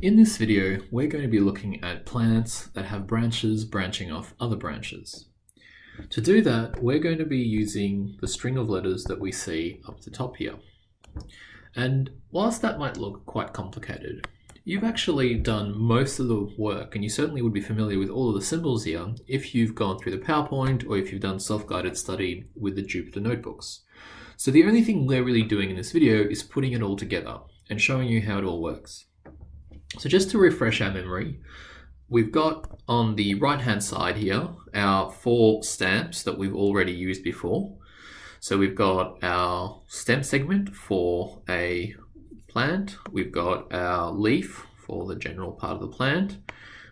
In this video, we're going to be looking at plants that have branches branching off other branches. To do that, we're going to be using the string of letters that we see up the top here. And whilst that might look quite complicated, you've actually done most of the work, and you certainly would be familiar with all of the symbols here if you've gone through the PowerPoint or if you've done self-guided study with the Jupyter notebooks. So the only thing we're really doing in this video is putting it all together and showing you how it all works. So just to refresh our memory, we've got on the right hand side here our 4 stamps that we've already used before. So we've got our stem segment for a plant, we've got our leaf for the general part of the plant,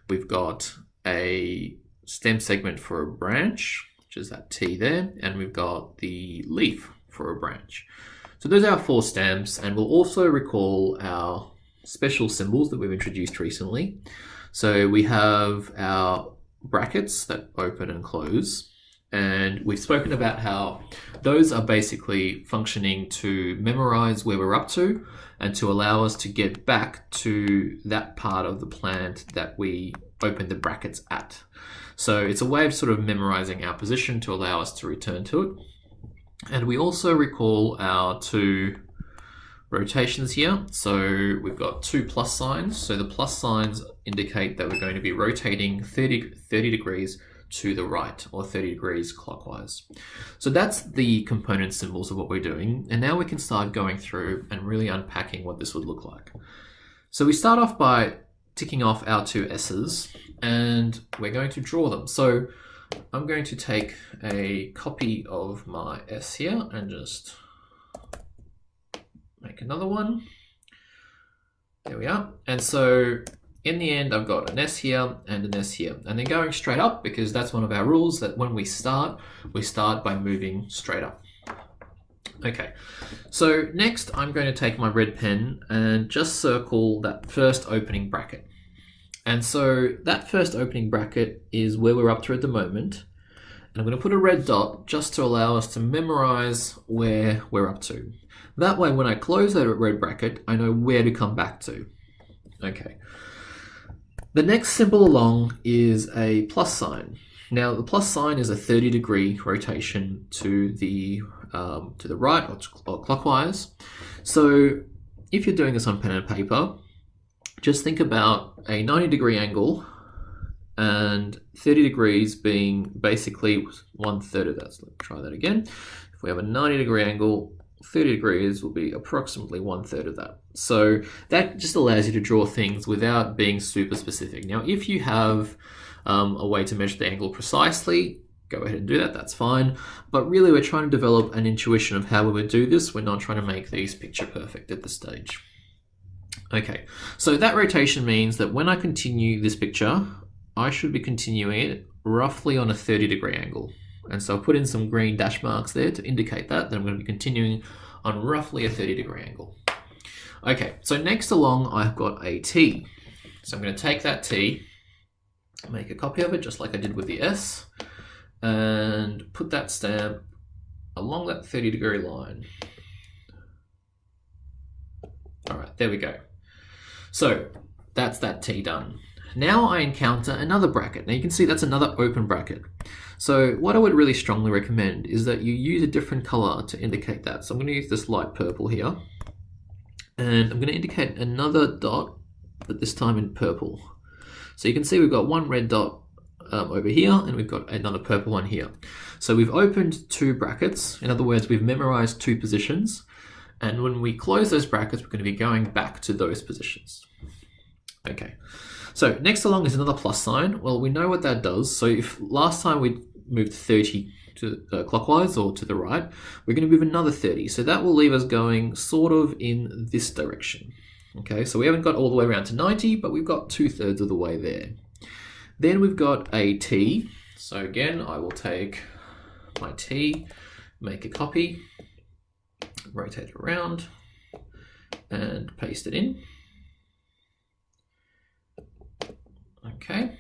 we've got a stem segment for a branch, which is that T there, and we've got the leaf for a branch. So those are our 4 stamps, and we'll also recall our special symbols that we've introduced recently. So we have our brackets that open and close, and we've spoken about how those are basically functioning to memorize where we're up to and to allow us to get back to that part of the plant that we opened the brackets at. So it's a way of sort of memorizing our position to allow us to return to it. And we also recall our 2 rotations here. So we've got 2 plus signs. So the plus signs indicate that we're going to be rotating 30 degrees to the right, or 30 degrees clockwise. So that's the component symbols of what we're doing. And now we can start going through and really unpacking what this would look like. So we start off by ticking off our 2 S's, and we're going to draw them. So I'm going to take a copy of my S here and just make another one. There we are. And so in the end, I've got an S here and an S here. And then going straight up, because that's one of our rules, that when we start by moving straight up. Okay, so next I'm going to take my red pen and just circle that first opening bracket. And so that first opening bracket is where we're up to at the moment. And I'm going to put a red dot just to allow us to memorize where we're up to. That way, when I close that red bracket, I know where to come back to. Okay. The next symbol along is a plus sign. Now, the plus sign is a 30-degree rotation to the right or clockwise. So if you're doing this on pen and paper, just think about a 90-degree angle and 30 degrees being basically 1/3 of that. So let's try that again. If we have a 90-degree angle, 30 degrees will be approximately 1/3 of that. So that just allows you to draw things without being super specific. Now, if you have a way to measure the angle precisely, go ahead and do that, that's fine. But really, we're trying to develop an intuition of how we would do this. We're not trying to make these picture perfect at this stage. Okay, so that rotation means that when I continue this picture, I should be continuing it roughly on a 30-degree angle. And so I'll put in some green dash marks there to indicate that I'm going to be continuing on roughly a 30-degree angle. Okay, so next along I've got a T. So I'm going to take that T, make a copy of it just like I did with the S, and put that stamp along that 30-degree line. All right, there we go. So that's that T done. Now I encounter another bracket. Now you can see that's another open bracket. So what I would really strongly recommend is that you use a different color to indicate that. So I'm going to use this light purple here. And I'm going to indicate another dot, but this time in purple. So you can see we've got one red dot over here, and we've got another purple one here. So we've opened 2 brackets. In other words, we've memorized 2 positions. And when we close those brackets, we're going to be going back to those positions. Okay. So next along is another plus sign. Well, we know what that does. So if last time we moved 30 to clockwise or to the right, we're going to move another 30. So that will leave us going sort of in this direction. Okay, so we haven't got all the way around to 90, but we've got 2/3 of the way there. Then we've got a T. So again, I will take my T, make a copy, rotate it around, and paste it in. Okay,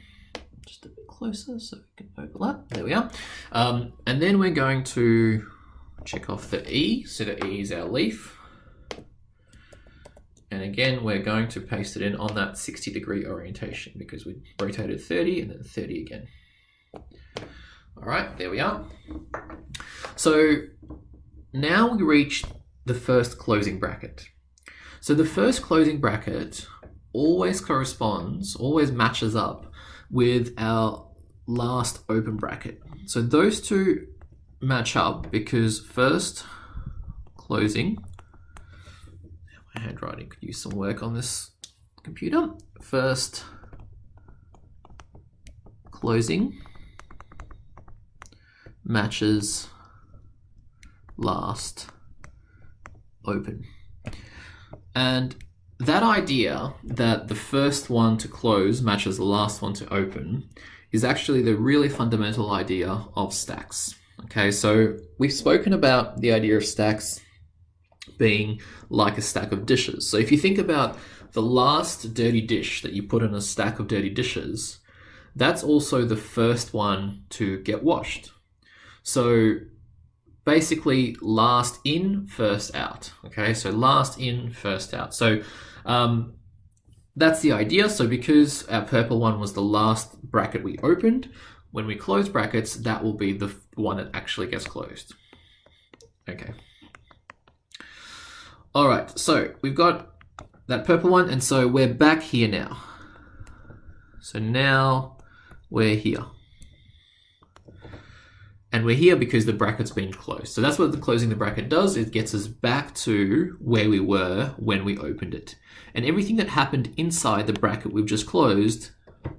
just a bit closer so we can overlap. There we are. And then we're going to check off the E. So the E is our leaf. And again, we're going to paste it in on that 60-degree orientation because we rotated 30 and then 30 again. All right, there we are. So now we reach the first closing bracket. So the first closing bracket always matches up with our last open bracket. So those two match up because first closing, my handwriting could use some work on this computer. First closing matches last open. And that idea that the first one to close matches the last one to open is actually the really fundamental idea of stacks. Okay, so we've spoken about the idea of stacks being like a stack of dishes. So if you think about the last dirty dish that you put in a stack of dirty dishes, that's also the first one to get washed. So basically last in, first out. Okay, so last in, first out. So that's the idea. So because our purple one was the last bracket we opened, when we close brackets, that will be the one that actually gets closed. Okay. All right, so we've got that purple one, and so we're back here now. So now we're here. And we're here because the bracket's been closed. So that's what the closing the bracket does. It gets us back to where we were when we opened it. And everything that happened inside the bracket we've just closed,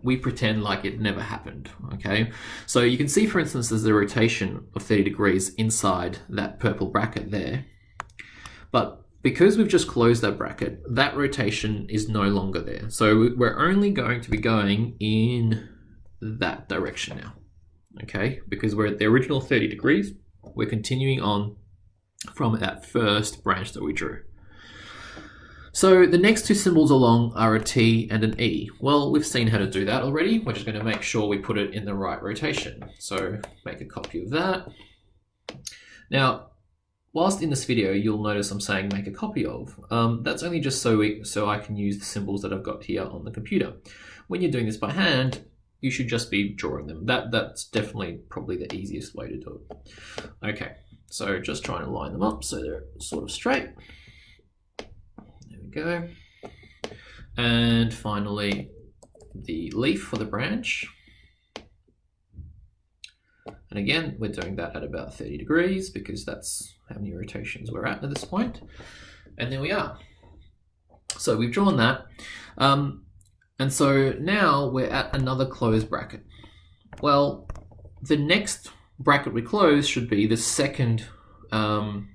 we pretend like it never happened, okay? So you can see, for instance, there's a rotation of 30 degrees inside that purple bracket there. But because we've just closed that bracket, that rotation is no longer there. So we're only going to be going in that direction now. Okay, because we're at the original 30 degrees, we're continuing on from that first branch that we drew. So the next two symbols along are a T and an E. Well, we've seen how to do that already. We're just going to make sure we put it in the right rotation. So make a copy of that. Now, whilst in this video, you'll notice I'm saying make a copy of. That's only just so I can use the symbols that I've got here on the computer. When you're doing this by hand, you should just be drawing them. That's definitely probably the easiest way to do it. Okay, so just trying to line them up so they're sort of straight. There we go. And finally, the leaf for the branch. And again, we're doing that at about 30 degrees because that's how many rotations we're at this point. And there we are. So we've drawn that. And so now we're at another closed bracket. Well, the next bracket we close should be the second one.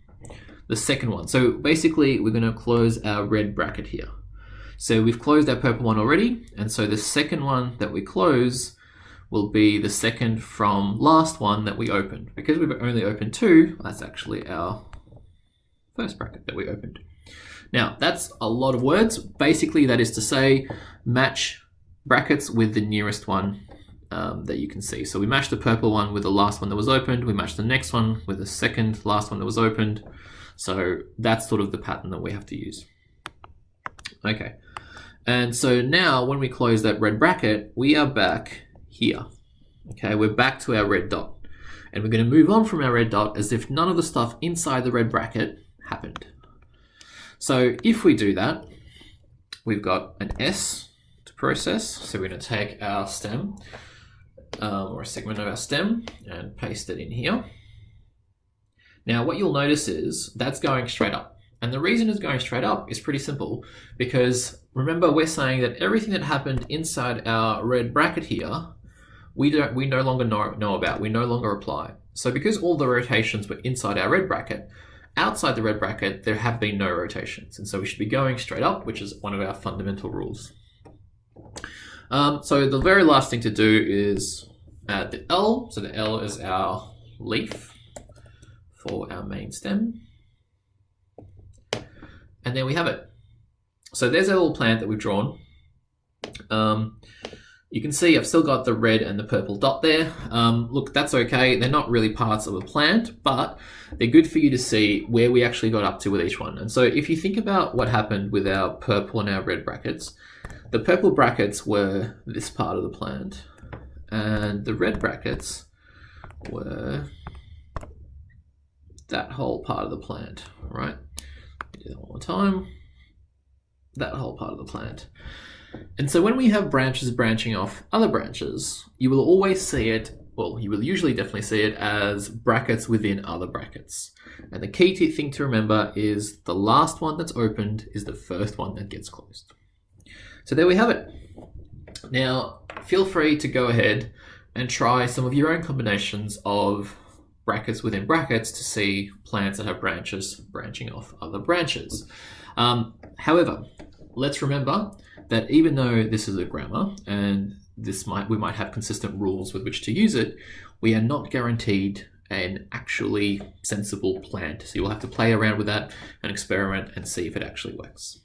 So basically we're going to close our red bracket here. So we've closed our purple one already. And so the second one that we close will be the second from last one that we opened. Because we've only opened two, that's actually our first bracket that we opened. Now, that's a lot of words. Basically, that is to say, match brackets with the nearest one that you can see. So we match the purple one with the last one that was opened. We match the next one with the second last one that was opened. So that's sort of the pattern that we have to use. Okay. And so now when we close that red bracket, we are back here. Okay, we're back to our red dot. And we're going to move on from our red dot as if none of the stuff inside the red bracket happened. So if we do that, we've got an S to process. So we're going to take our stem or a segment of our stem and paste it in here. Now what you'll notice is that's going straight up. And the reason it's going straight up is pretty simple because remember we're saying that everything that happened inside our red bracket here, we no longer know about, we no longer apply. So because all the rotations were inside our red bracket, outside the red bracket, there have been no rotations. And so we should be going straight up, which is one of our fundamental rules. So the very last thing to do is add the L. So the L is our leaf for our main stem. And there we have it. So there's our little plant that we've drawn. You can see I've still got the red and the purple dot there. Look, that's okay. They're not really parts of a plant, but they're good for you to see where we actually got up to with each one. And so if you think about what happened with our purple and our red brackets, the purple brackets were this part of the plant, and the red brackets were that whole part of the plant, right? Do that one more time. That whole part of the plant. And so when we have branches branching off other branches, you will always see it, well, you will usually definitely see it as brackets within other brackets. And the key thing to remember is the last one that's opened is the first one that gets closed. So there we have it. Now, feel free to go ahead and try some of your own combinations of brackets within brackets to see plants that have branches branching off other branches. However, let's remember that even though this is a grammar and we might have consistent rules with which to use it, we are not guaranteed an actually sensible plant. So you'll have to play around with that and experiment and see if it actually works.